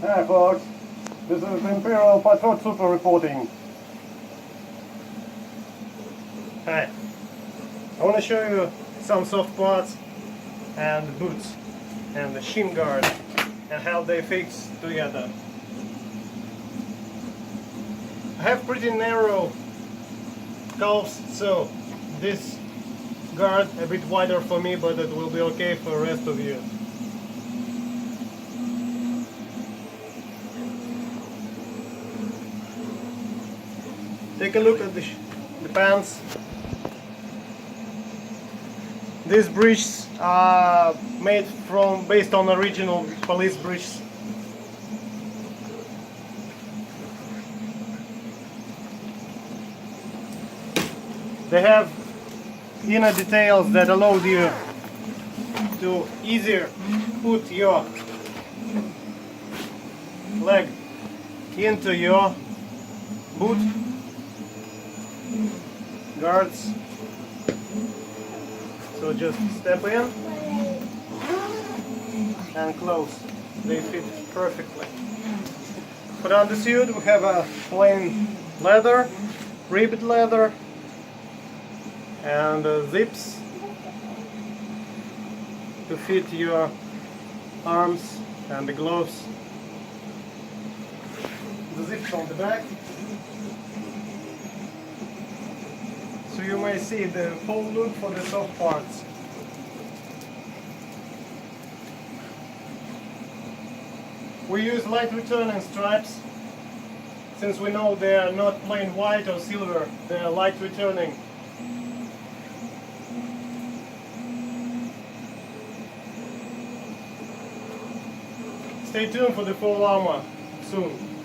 Hi folks, this is Imperial PartolTrooper reporting. Hi, I want to show you some soft parts and boots and the shin guard and how they fix together. I have pretty narrow calves, so this guard a bit wider for me, but it will be okay for the rest of you. Take a look at the pants. These breeches are made based on original police breeches. They have inner details that allow you to easier put your leg into your boot guards. So just step in and close. They fit perfectly. For the undersuit we have a plain leather, ribbed leather, and zips to fit your arms and the gloves. The zips on the back, so you may see the full look for the soft parts. We use light returning stripes, since we know they are not plain white or silver, they are light returning. Stay tuned for the full armor soon.